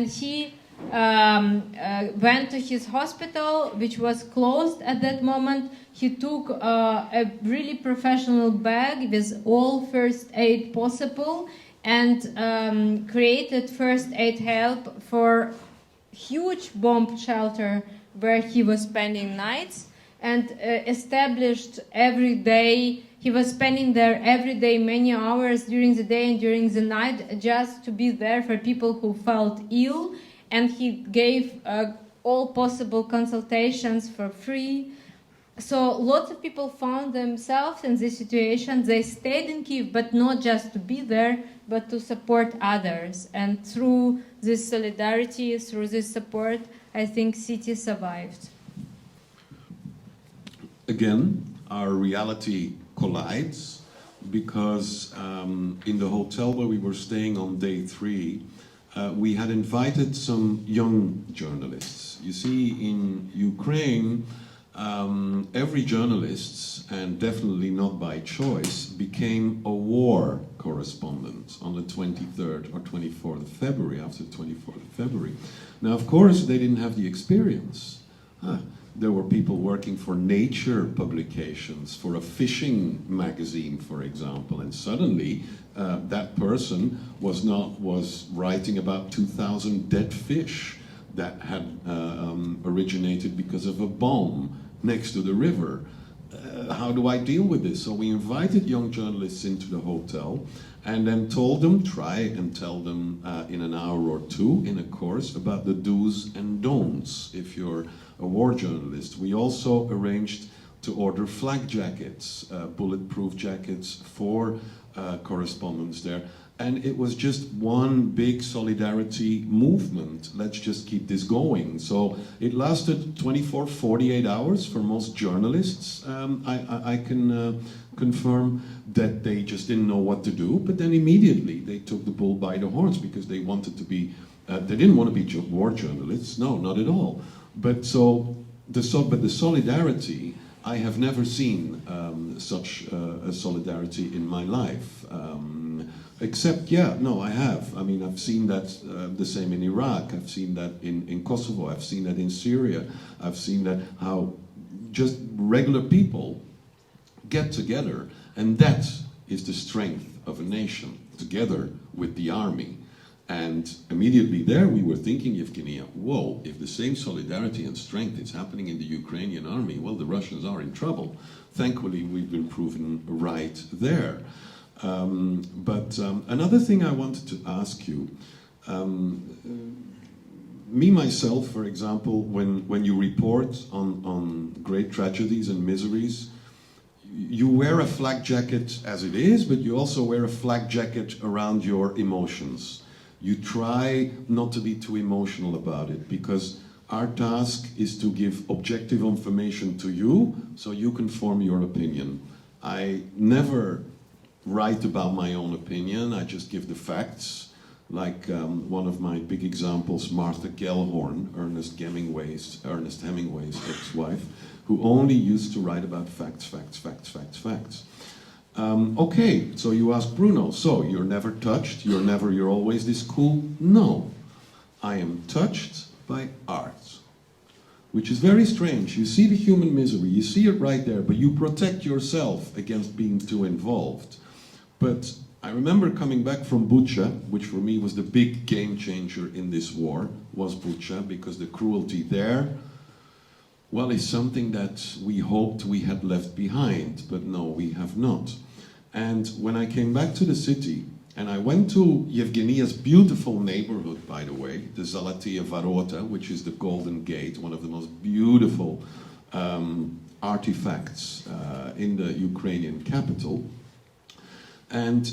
he went to his hospital, which was closed at that moment. He took a really professional bag with all first aid possible, and created first aid help for huge bomb shelter where he was spending nights, and established every day. He was spending there every day many hours during the day and during the night, just to be there for people who felt ill, and he gave all possible consultations for free. So lots of people found themselves in this situation. They stayed in Kyiv, but not just to be there, but to support others. And through this solidarity, through this support, I think city survived. Again, our reality collides, because in the hotel where we were staying on day 3, we had invited some young journalists. You see, in Ukraine, every journalist, and definitely not by choice, became a war correspondent on the 23rd or 24th of February, after the 24th of February. Now, of course, they didn't have the experience. There were people working for nature publications, for a fishing magazine, for example, and suddenly that person was writing about 2,000 dead fish that had originated because of a bomb next to the river. How do I deal with this? So we invited young journalists into the hotel and then told them, try and tell them in an hour or two in a course about the do's and don'ts if you're a war journalist. We also arranged to order flak jackets, bulletproof jackets for correspondents there. And it was just one big solidarity movement. Let's just keep this going. So it lasted 24, 48 hours for most journalists. I can confirm that they just didn't know what to do, but then immediately they took the bull by the horns, because they wanted to be, they didn't want to be war journalists, no, not at all. But the solidarity, I have never seen such a solidarity in my life. Except, yeah, no, I have. I mean, I've seen that the same in Iraq. I've seen that in Kosovo. I've seen that in Syria. I've seen that how just regular people get together, and that is the strength of a nation, together with the army. And immediately there we were thinking, Yevgenia, whoa, if the same solidarity and strength is happening in the Ukrainian army, well, the Russians are in trouble. Thankfully, we've been proven right there. But another thing I wanted to ask you, me myself, for example, when you report on great tragedies and miseries, you wear a flak jacket as it is, but you also wear a flak jacket around your emotions. You try not to be too emotional about it, because our task is to give objective information to you so you can form your opinion. I never write about my own opinion, I just give the facts. Like one of my big examples, Martha Gellhorn, Ernest Hemingway's ex-wife, who only used to write about facts, facts, facts, facts, facts. Okay, so you ask Bruno, so you're never touched, you're always this cool? No, I am touched by art, which is very strange. You see the human misery, you see it right there, but you protect yourself against being too involved. But I remember coming back from Bucha, which for me was the big game changer in this war, was Bucha, because the cruelty there, well, is something that we hoped we had left behind, but no, we have not. And when I came back to the city, and I went to Yevgenia's beautiful neighborhood, by the way, the Zalatia Varota, which is the Golden Gate, one of the most beautiful artifacts in the Ukrainian capital. And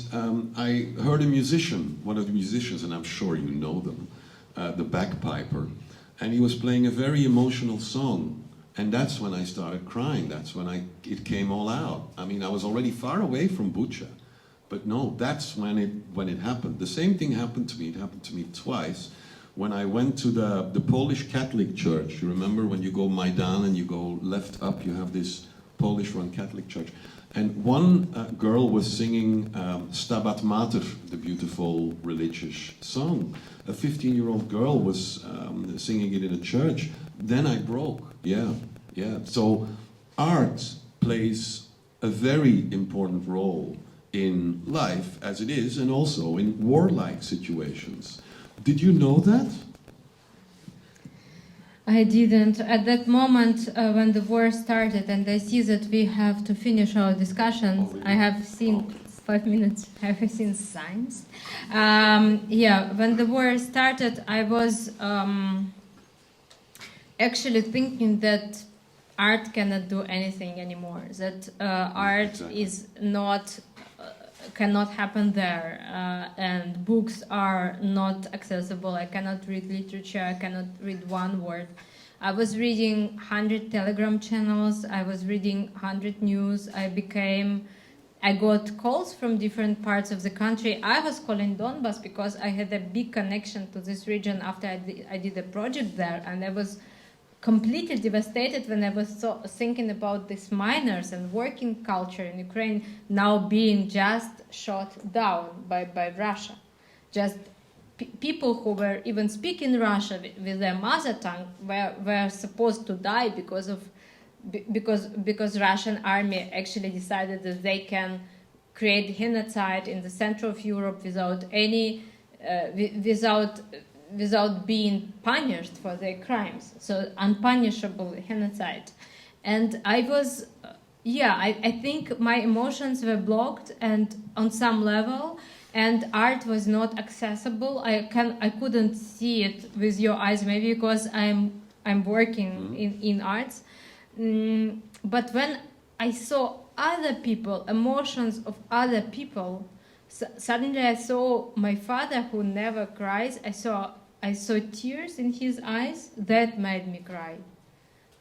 I heard a musician, one of the musicians, and I'm sure you know them, the bagpiper, and he was playing a very emotional song. And that's when I started crying. That's when it came all out. I mean, I was already far away from Bucha, but no, that's when it happened. The same thing happened to me. It happened to me twice. When I went to the Polish Catholic Church, you remember when you go Maidan and you go left up, you have this Polish-run Catholic church. And one girl was singing Stabat Mater, the beautiful religious song. A 15-year-old girl was singing it in a church. Then I broke, yeah. So art plays a very important role in life as it is, and also in warlike situations. Did you know that? I didn't. At that moment, when the war started, and I see that we have to finish our discussions, really? I have seen 5 minutes. I have seen signs. Yeah, when the war started, I was actually thinking that art cannot do anything anymore. That art Exactly. is not. Cannot happen there, and books are not accessible. I cannot read literature, I cannot read one word. I was reading 100 Telegram channels, I was reading 100 news, I got calls from different parts of the country. I was calling Donbass because I had a big connection to this region after I did a project there, and I was completely devastated when I was thinking about these miners and working culture in Ukraine now being just shot down by Russia. Just people who were even speaking Russian with their mother tongue were supposed to die because Russian army actually decided that they can create genocide in the center of Europe without any without being punished for their crimes, so unpunishable genocide. And I was, I think my emotions were blocked, and on some level, and art was not accessible. I couldn't see it with your eyes, maybe because I'm working in arts. But when I saw other people, emotions of other people, suddenly I saw my father, who never cries. I saw tears in his eyes. That made me cry.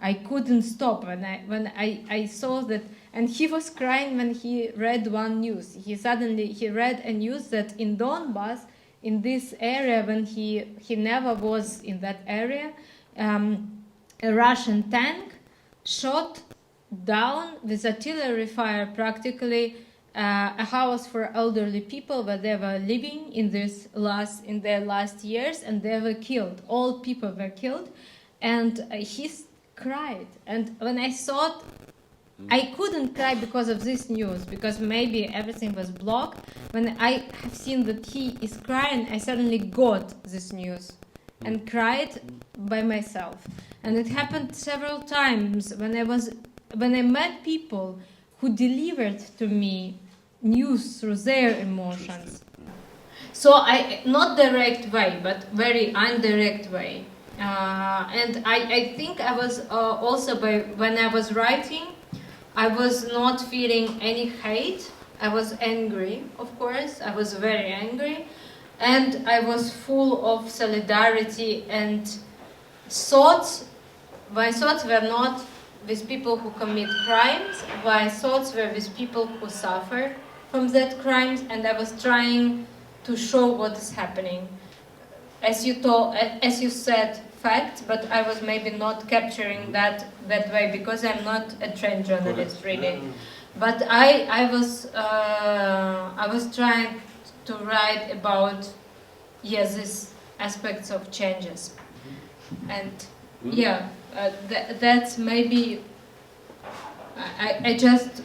I couldn't stop when I saw that, and he was crying when he read one news. He read a news that in Donbass, in this area, when he never was in that area, a Russian tank shot down with artillery fire practically a house for elderly people where they were living in their last years, and they were killed. All people were killed, and he cried. And when I saw it, I couldn't cry because of this news, because maybe everything was blocked. When I have seen that he is crying, I suddenly got this news and cried by myself. And it happened several times when I met people who delivered to me news through their emotions. So not direct way, but very indirect way. And I think I was also, when I was writing, I was not feeling any hate. I was angry, of course. I was very angry. And I was full of solidarity and thoughts. My thoughts were not with people who commit crimes. My thoughts were with people who suffer from that crimes, and I was trying to show what is happening. As you said, facts, but I was maybe not capturing that way because I'm not a trained journalist, really. But I was trying to write about these aspects of changes, and that's maybe I just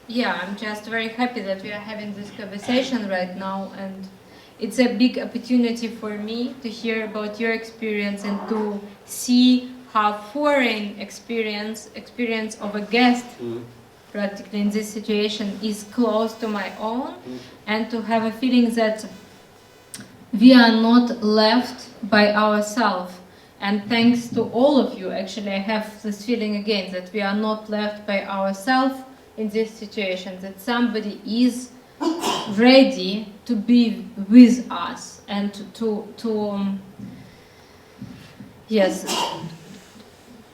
Yeah, I'm just very happy that we are having this conversation right now, and it's a big opportunity for me to hear about your experience and to see how foreign experience of a guest practically in this situation is close to my own, and to have a feeling that we are not left by ourselves. And thanks to all of you, actually, I have this feeling again that we are not left by ourselves in this situation, that somebody is ready to be with us and yes,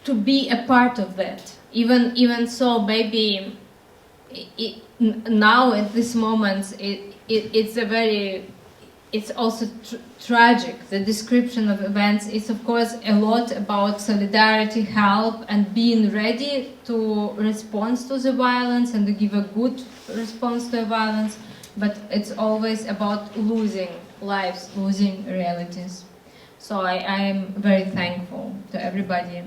to be a part of that. Even so, maybe now at this moment, it's also tragic. The description of events is, of course, a lot about solidarity, help, and being ready to respond to the violence and to give a good response to the violence. But it's always about losing lives, losing realities. So I am very thankful to everybody.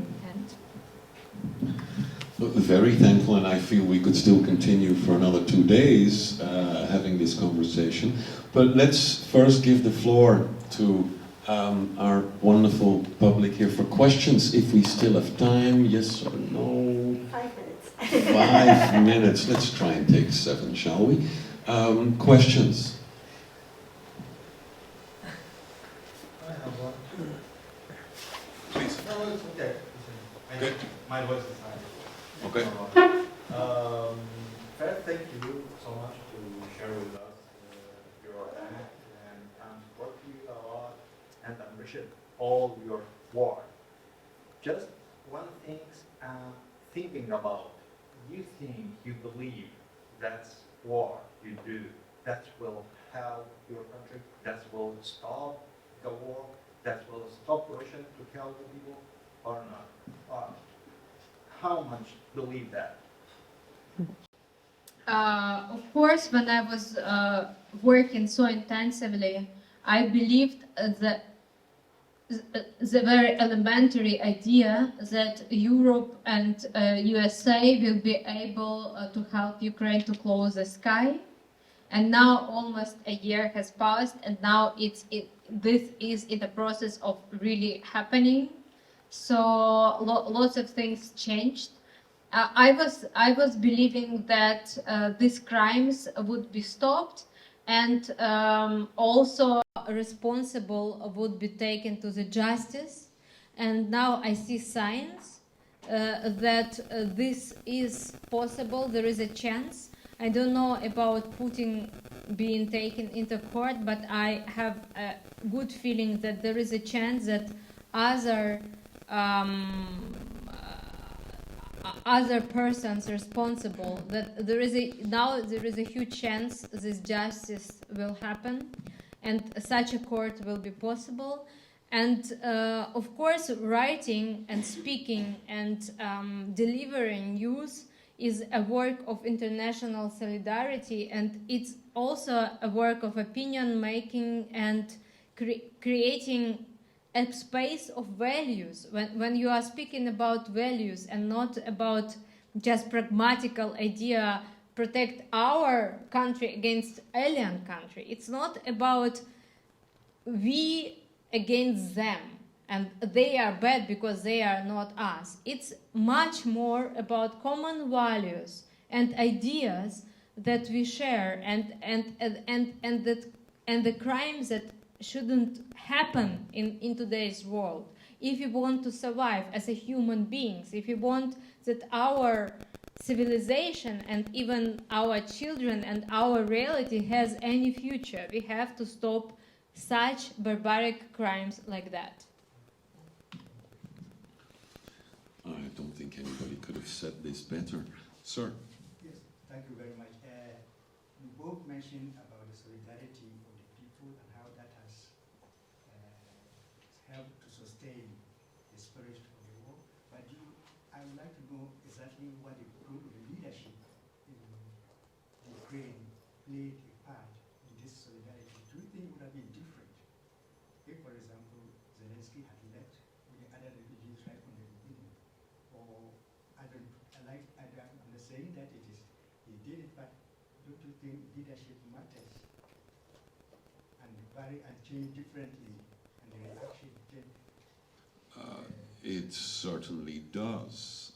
Very thankful, and I feel we could still continue for another 2 days having this conversation. But let's first give the floor to our wonderful public here for questions, if we still have time, yes or no? 5 minutes. 5 minutes, let's try and take 7, shall we? Questions? I have one. Please. No, it's okay. Good. My voice is high. Okay. First, thank you so much to share with us your act, and I'm supporting you a lot, and I appreciate all your work. Just one thing I'm thinking about. You think, you believe that's war you do, that will help your country, that will stop the war, that will stop Russia to help the people, or not? How much believe that? Of course, when I was working so intensively, I believed that the very elementary idea that Europe and USA will be able to help Ukraine to close the sky. And now almost a year has passed, and now this is in the process of really happening. So lots of things changed. I was believing that these crimes would be stopped, and also responsible would be taken to the justice. And now I see signs that this is possible. There is a chance. I don't know about Putin being taken into court, but I have a good feeling that there is a chance that other persons responsible, that there is a huge chance this justice will happen and such a court will be possible. And of course, writing and speaking and delivering news is a work of international solidarity, and it's also a work of opinion making and creating a space of values. When you are speaking about values and not about just pragmatical idea, protect our country against alien country, it's not about we against them and they are bad because they are not us. It's much more about common values and ideas that we share, and the crimes that shouldn't happen in today's world. If you want to survive as a human beings, if you want that our civilization and even our children and our reality has any future, we have to stop such barbaric crimes like that. I don't think anybody could have said this better. Sir? Yes, thank you very much. You both mentioned about the solidarity of the people and how that has helped to sustain the spirit of the war. But I would like to know exactly what the role of the leadership in Ukraine played a part in this solidarity. Do you think it would have been different if, for example, Zelensky had left with the other refugees right from the beginning? Or I don't understand that it is did it, but don't you think leadership matters? And change differently, and the reaction changed. It certainly does.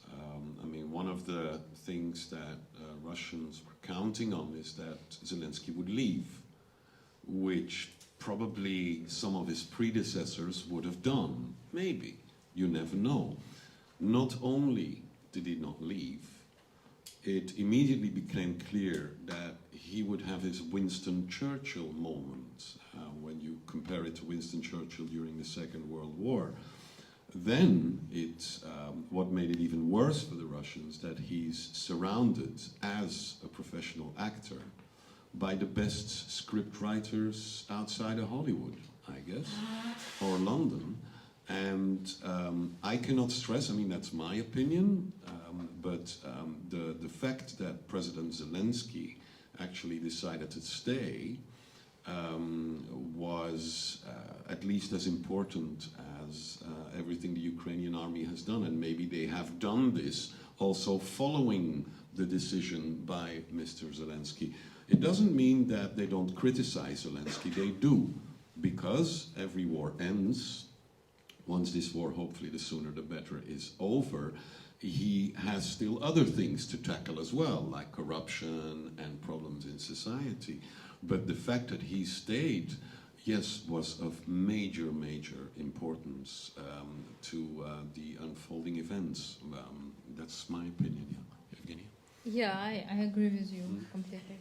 I mean, one of the things that Russians were counting on is that Zelensky would leave, which probably some of his predecessors would have done. Maybe. You never know. Not only did he not leave, it immediately became clear that he would have his Winston Churchill moment when you compare it to Winston Churchill during the Second World War. Then what made it even worse for the Russians, that he's surrounded as a professional actor by the best script writers outside of Hollywood, I guess, or London. And I cannot stress, I mean, that's my opinion, but the fact that President Zelensky actually decided to stay was at least as important as everything the Ukrainian army has done. And maybe they have done this also following the decision by Mr. Zelensky. It doesn't mean that they don't criticize Zelensky. They do, because every war ends. Once this war, hopefully the sooner the better, is over, he has still other things to tackle as well, like corruption and problems in society. But the fact that he stayed, yes, was of major, major importance to the unfolding events. That's my opinion, yeah. Yevgenia? Yeah, I agree with you completely.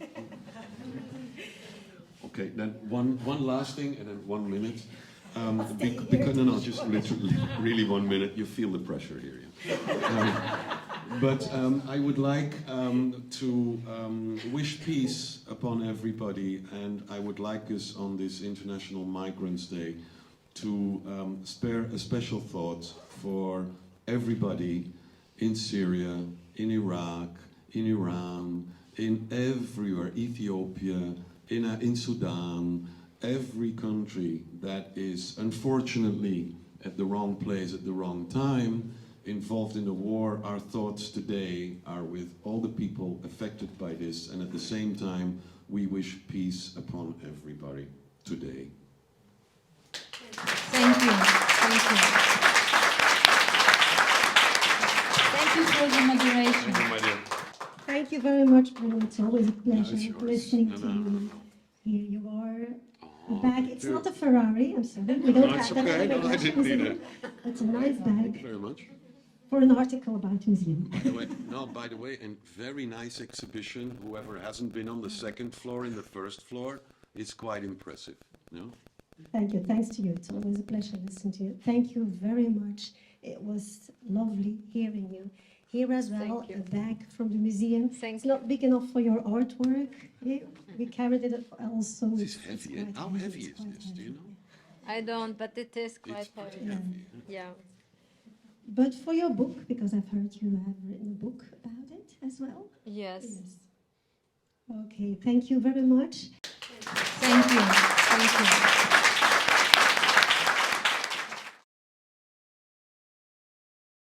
Okay, then one last thing, and then 1 minute. Because no, just literally, really 1 minute. You feel the pressure here. Yeah. But I would like to wish peace upon everybody, and I would like us on this International Migrants Day to spare a special thought for everybody in Syria, in Iraq, in Iran, in everywhere, Ethiopia, in Sudan, every country that is unfortunately at the wrong place at the wrong time, involved in the war. Our thoughts today are with all the people affected by this, and at the same time we wish peace upon everybody today. Thank you. Thank you. Thank you for the moderation. Thank you, my dear. Thank you very much, Bruno. It's always a pleasure it's yours. listening to No. you. Here you are, Oh, bag. It's dude. not a Ferrari, I'm sorry. We don't No, it's have that okay. in the No, I didn't need it. It's a nice Thank you bag very much. for an article about museum. By the way, and very nice exhibition. Whoever hasn't been on the second floor in the first floor, it's quite impressive. No? Thank you. Thanks to you. It's always a pleasure listening to you. Thank you very much. It was lovely hearing you. Here as well, Thank you. a bag from the museum. Thank It's not big enough for your artwork. We carried it also. This is It's heavy. quite How heavy It's is quite this? Do you heavy. know? I don't, but it is It's quite pretty heavy. heavy. Yeah. But for your book, because I've heard you have written a book about it as well. Yes. Okay, thank you very much. Thank you. Thank you.